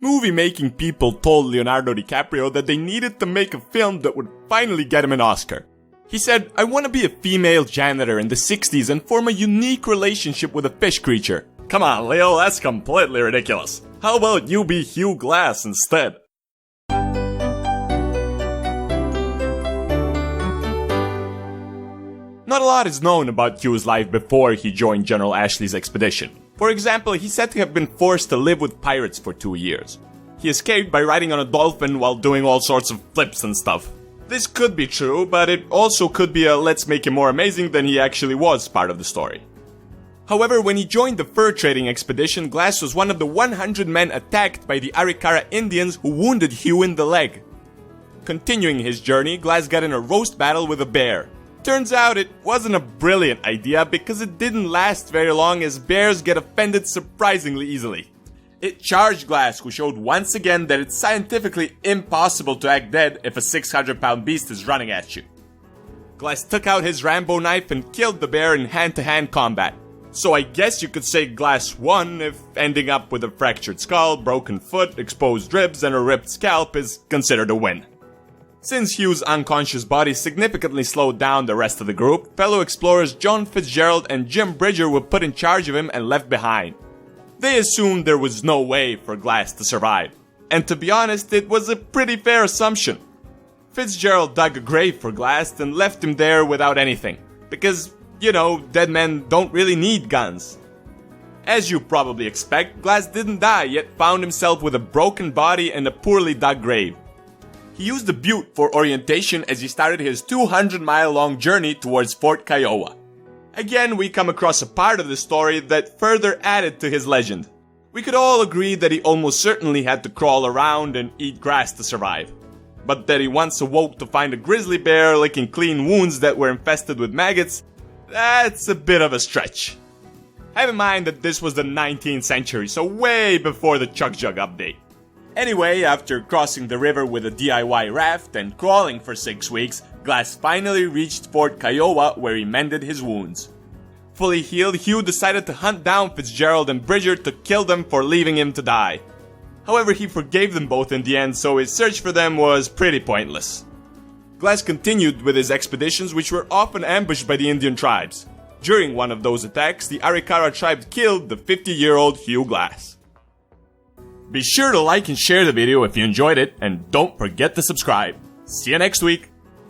Movie-making people told Leonardo DiCaprio that they needed to make a film that would finally get him an Oscar. He said, "I want to be a female janitor in the 60s and form a unique relationship with a fish creature." Come on, Leo, that's completely ridiculous. How about you be Hugh Glass instead? Not a lot is known about Hugh's life before he joined General Ashley's expedition. For example, he's said to have been forced to live with pirates for 2 years. He escaped by riding on a dolphin while doing all sorts of flips and stuff. This could be true, but it also could be a let's make him more amazing than he actually was part of the story. However, when he joined the fur trading expedition, Glass was one of the 100 men attacked by the Arikara Indians who wounded Hugh in the leg. Continuing his journey, Glass got in a roast battle with a bear. Turns out it wasn't a brilliant idea because it didn't last very long as bears get offended surprisingly easily. It charged Glass, who showed once again that it's scientifically impossible to act dead if a 600-pound beast is running at you. Glass took out his Rambo knife and killed the bear in hand-to-hand combat. So I guess you could say Glass won if ending up with a fractured skull, broken foot, exposed ribs, and a ripped scalp is considered a win. Since Hugh's unconscious body significantly slowed down the rest of the group, fellow explorers John Fitzgerald and Jim Bridger were put in charge of him and left behind. They assumed there was no way for Glass to survive. And to be honest, it was a pretty fair assumption. Fitzgerald dug a grave for Glass and left him there without anything. Because, you know, dead men don't really need guns. As you probably expect, Glass didn't die yet found himself with a broken body and a poorly dug grave. He used the butte for orientation as he started his 200-mile-long journey towards Fort Kiowa. Again, we come across a part of the story that further added to his legend. We could all agree that he almost certainly had to crawl around and eat grass to survive. But that he once awoke to find a grizzly bear licking clean wounds that were infested with maggots, that's a bit of a stretch. Have in mind that this was the 19th century, so way before the Chuck Jug update. Anyway, after crossing the river with a DIY raft and crawling for 6 weeks, Glass finally reached Fort Kiowa where he mended his wounds. Fully healed, Hugh decided to hunt down Fitzgerald and Bridger to kill them for leaving him to die. However, he forgave them both in the end, so his search for them was pretty pointless. Glass continued with his expeditions, which were often ambushed by the Indian tribes. During one of those attacks, the Arikara tribe killed the 50-year-old Hugh Glass. Be sure to like and share the video if you enjoyed it, and don't forget to subscribe. See you next week!